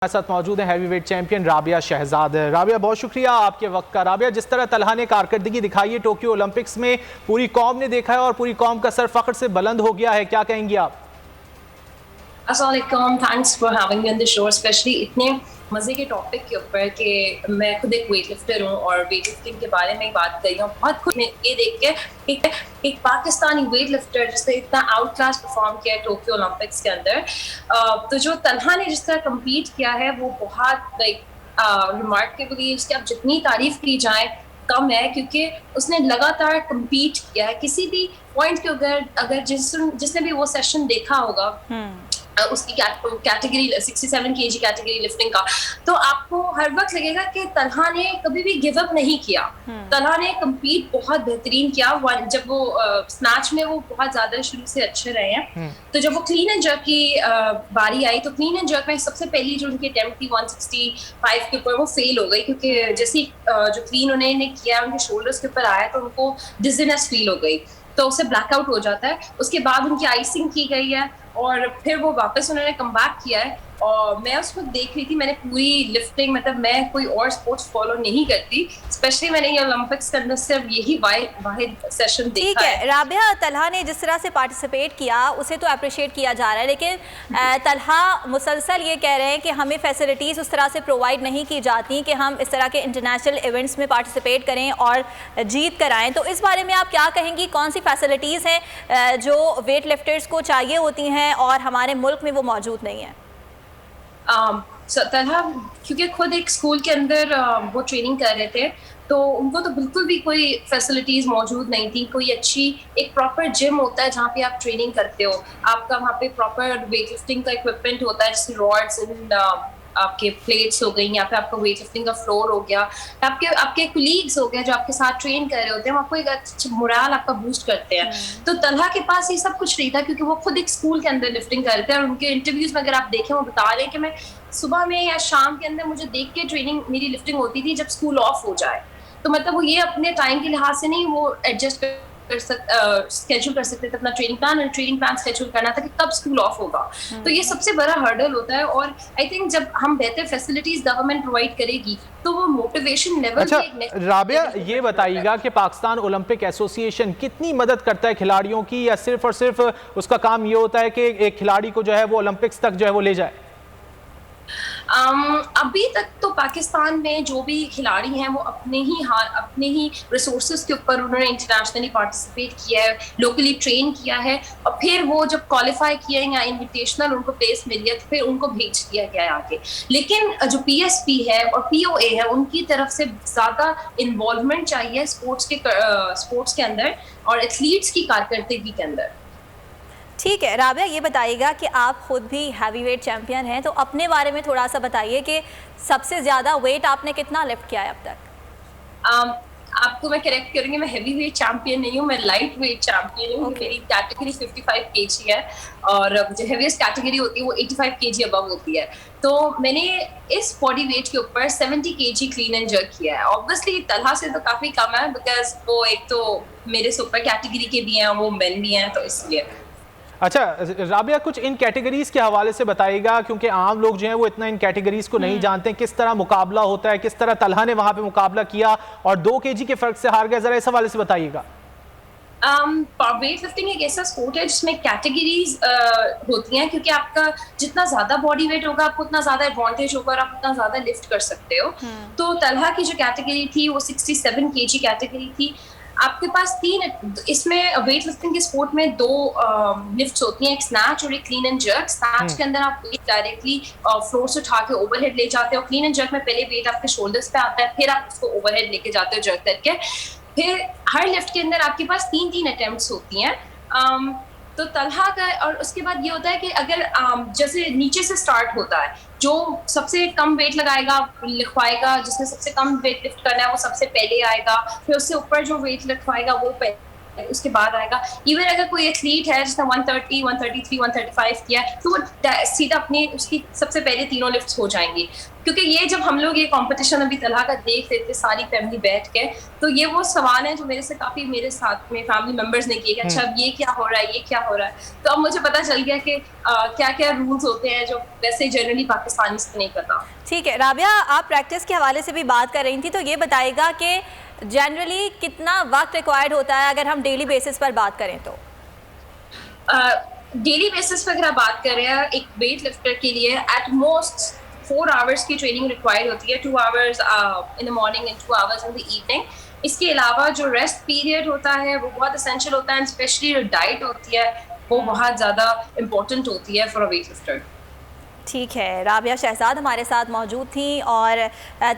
हमारे साथ मौजूद है हैवीवेट चैंपियन राबिया शहजाद। राबिया, बहुत शुक्रिया आपके वक्त का। राबिया, जिस तरह तलहा ने कारकर्दगी दिखाई है टोक्यो ओलंपिक्स में, पूरी कौम ने देखा है और पूरी कौम का सर फख्र से बुलंद हो गया है, क्या कहेंगी आप? अस्सलामुअलैकुम, thanks for having me on the show, specially इतने मजे के टॉपिक के ऊपर कि मैं खुद एक वेट लिफ्टर हूँ और वेट लिफ्टिंग के बारे में बात कर रही हूँ। बहुत खुद में ये देख के एक पाकिस्तानी वेट लिफ्टर जिसने इतना आउट क्लास परफॉर्म किया है टोक्यो ओलंपिक्स के अंदर, तो जो तलहा ने जिस तरह कम्पीट किया है वो बहुत रिमार्केबली, उसकी अब जितनी तारीफ की जाए कम है, क्योंकि उसने लगातार कम्पीट किया है। किसी भी पॉइंट के अगर जिसने भी वो सेशन देखा होगा उसकी कैटेगरी 67 केजी कैटेगरी लिफ्टिंग का, तो आपको हर वक्त लगेगा कि तलहा ने कभी भी गिव अप नहीं किया। तलहा ने कम्पीट बहुत बेहतरीन किया। जब वो स्नैच में वो बहुत ज्यादा शुरू से अच्छे रहे हैं, तो जब वो क्लीन एंड जर्क की बारी आई तो क्लीन एंड जर्क में सबसे पहली जो उनकी अटेम्प्ट थी 165 के ऊपर, वो फेल हो गई, क्योंकि जैसे जो क्लीन उन्होंने किया उनके शोल्डर्स के ऊपर आया तो उनको डिजीनेस फील हो गई, तो उससे ब्लैकआउट हो जाता है। उसके बाद उनकी आइसिंग की गई है और फिर वो वापस उन्होंने कम बैक किया है। और मैं उसको देख रही थी, मैंने पूरी लिफ्टिंग, मतलब मैं कोई और स्पोर्ट्स फॉलो नहीं करती, स्पेशली मैंने ये ओलंपिक्स के अंदर सिर्फ यही वाहिद सेशन देखा है। ठीक है राबिया, तलहा ने जिस तरह से पार्टिसिपेट किया उसे तो अप्रिशिएट किया जा रहा है, लेकिन तलहा मुसलसल ये कह रहे हैं कि हमें फैसिलिटीज़ उस तरह से प्रोवाइड नहीं की जाती कि हम इस तरह के इंटरनेशनल इवेंट्स में पार्टिसिपेट करें और जीत कर आएँ। तो इस बारे में आप क्या कहेंगी, कौन सी फैसिलिटीज़ हैं जो वेट लिफ्टर्स को चाहिए होती हैं और हमारे मुल्क में वो मौजूद नहीं है? तलहा क्योंकि खुद एक स्कूल के अंदर वो ट्रेनिंग कर रहे थे, तो उनको तो बिल्कुल भी कोई फैसिलिटीज मौजूद नहीं थी। कोई अच्छी एक प्रॉपर जिम होता है जहाँ पे आप ट्रेनिंग करते हो, आपका वहाँ पे प्रॉपर वेट लिफ्टिंग का इक्विपमेंट होता है, जैसे रॉड्स एंड आपके प्लेट्स हो गई, या फिर आपका वेट लिफ्टिंग का फ्लोर हो गया, आपके कुलीग्स हो गए जो आपके साथ ट्रेन कर रहे होते हैं, आपको एक अच्छा मोरल आपका बूस्ट करते हैं। तो तलहा के पास ये सब कुछ नहीं था, क्योंकि वो खुद एक स्कूल के अंदर लिफ्टिंग करते हैं और उनके इंटरव्यूज में अगर आप देखें वो बता रहे हैं कि मैं सुबह में या शाम के अंदर मुझे देख के ट्रेनिंग मेरी लिफ्टिंग होती थी जब स्कूल ऑफ हो जाए। तो मतलब वो ये अपने टाइम के लिहाज से नहीं, वो एडजस्ट स्केड्यूल कर सकते थे अपना ट्रेनिंग प्लान स्केड्यूल करना था कि कब स्कूल ऑफ होगा। तो ये सबसे बड़ा हर्डल होता है, और आई थिंक जब हम बेहतर फैसिलिटीज गवर्नमेंट प्रोवाइड करेगी तो वो मोटिवेशन लेवल। अच्छा राबिया, ये बताइएगा कि पाकिस्तान ओलंपिक एसोसिएशन कितनी मदद करता है खिलाड़ियों की, या सिर्फ और सिर्फ उसका काम ये होता है कि एक खिलाड़ी को जो है वो ओलंपिक्स तक जो है वो ले जाए? अभी तक तो पाकिस्तान में जो भी खिलाड़ी हैं वो अपने ही रिसोर्सेज के ऊपर उन्होंने इंटरनेशनली पार्टिसिपेट किया है, लोकली ट्रेन किया है, और फिर वो जब क्वालिफाई किए या इनविटेशनल उनको प्लेस मिल गया तो फिर उनको भेज दिया गया है आगे। लेकिन जो पीएसपी है और पीओए है, उनकी तरफ से ज़्यादा इन्वॉल्वमेंट चाहिए स्पोर्ट्स के अंदर और एथलीट्स की कारकर्दगी के अंदर। ठीक है राबिया, ये बताइएगा कि आप खुद भी हैवीवेट चैंपियन हैं, तो अपने बारे में थोड़ा सा बताइए कि सबसे ज़्यादा वेट आपने कितना लिफ्ट किया है अब तक? आपको मैं करेक्ट करूंगी, मैं हैवी वेट चैंपियन नहीं हूँ, मैं लाइट वेट चैंपियन हूँ। मेरी कैटेगरी 55 केजी है और जो हेवीएस्ट कैटेगरी होती है वो 85 केजी अबव होती है। तो मैंने इस बॉडी वेट के ऊपर 70 केजी क्लीन एंड जर्क किया है। ऑब्वियसली तलहा से तो काफी कम है, बिकॉज वो एक तो मेरे सुपर कैटेगरी के भी हैं, वो मेन भी हैं, तो इसलिए। अच्छा राबिया, कुछ इन कैटेगरीज के हवाले से बताइएगा, क्योंकि आम लोग जो हैं वो इतना इन कैटेगरीज को नहीं जानते, किस तरह मुकाबला होता है, किस तरह तलहा ने वहां पे मुकाबला किया और 2 केजी के फर्क से हार गया, जरा इस हवाले से बताइएगा। वेट लिफ्टिंग एक ऐसा स्पोर्ट है जिसमें कैटेगरीज होती हैं, क्योंकि आपका जितना ज्यादा बॉडी वेट होगा आपको उतना ज्यादा एडवांटेज होगा और आप उतना ज्यादा लिफ्ट कर सकते हो। तो तलहा की जो कैटेगरी थी वो 67 केजी कैटेगरी थी। आपके पास इसमें वेट लिफ्टिंग के स्पोर्ट में 2 लिफ्ट्स होती हैं, एक स्नैच और एक क्लीन एंड जर्क। स्नैच के अंदर आप वेट डायरेक्टली फ्लोर से उठा के ओवरहेड ले जाते हो। क्लीन एंड जर्क में पहले वेट आपके शोल्डर्स पे आता है, फिर आप उसको ओवरहेड लेके जाते हो जर्क करके। फिर हर लिफ्ट के अंदर आपके पास 3 अटेम्प्ट्स होती हैं। तो तलहा का, और उसके बाद ये होता है कि अगर जैसे नीचे से स्टार्ट होता है, जो सबसे कम वेट लगाएगा लिखवाएगा, जिसने सबसे कम वेट लिफ्ट करना है वो सबसे पहले आएगा, फिर उससे ऊपर जो वेट लिखवाएगा वो उसके बाद आएगा। इवन अगर कोई एथलीट है जिसने 130, 133, 135 किया तो वो सीधा अपनी उसकी सबसे पहले तीनों लिफ्ट्स हो जाएंगी। क्योंकि ये जब हम लोग ये कंपटीशन अभी तलहा का देख रहे थे सारी फैमिली बैठ के, तो ये वो सवाल है जो मेरे साथ में फैमिली मेंबर्स ने किए कि अच्छा अब ये क्या हो रहा है, ये क्या हो रहा है। तो अब मुझे पता चल गया कि क्या क्या रूल्स होते हैं जो वैसे जनरली पाकिस्तानी से नहीं पता। ठीक है राबिया, आप प्रैक्टिस के हवाले से भी बात कर रही थी, तो ये बताएगा कि जनरली कितना वक्त रिक्वायर्ड होता है अगर हम डेली बेसिस पर बात करें तो? डेली बेसिस पर अगर आप बात कर रहे हैं एक वेट लिफ्टर के लिए एट मोस्ट 4 आवर्स की ट्रेनिंग रिक्वायर्ड होती है, 2 hours in the morning and 2 hours in the evening. इसके अलावा जो रेस्ट पीरियड होता है वो बहुत एसेंशियल होता है, स्पेशली जो डाइट होती है वो बहुत ज़्यादा इम्पोर्टेंट होती है फॉर अ वेट लिफ्टर। ठीक है, राबिया शहजाद हमारे साथ मौजूद थी और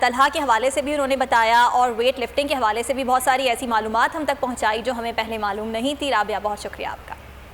तलहा के हवाले से भी उन्होंने बताया और वेट लिफ्टिंग के हवाले से भी बहुत सारी ऐसी मालूमात हम तक पहुँचाई जो हमें पहले मालूम नहीं थी। राबिया, बहुत शुक्रिया आपका।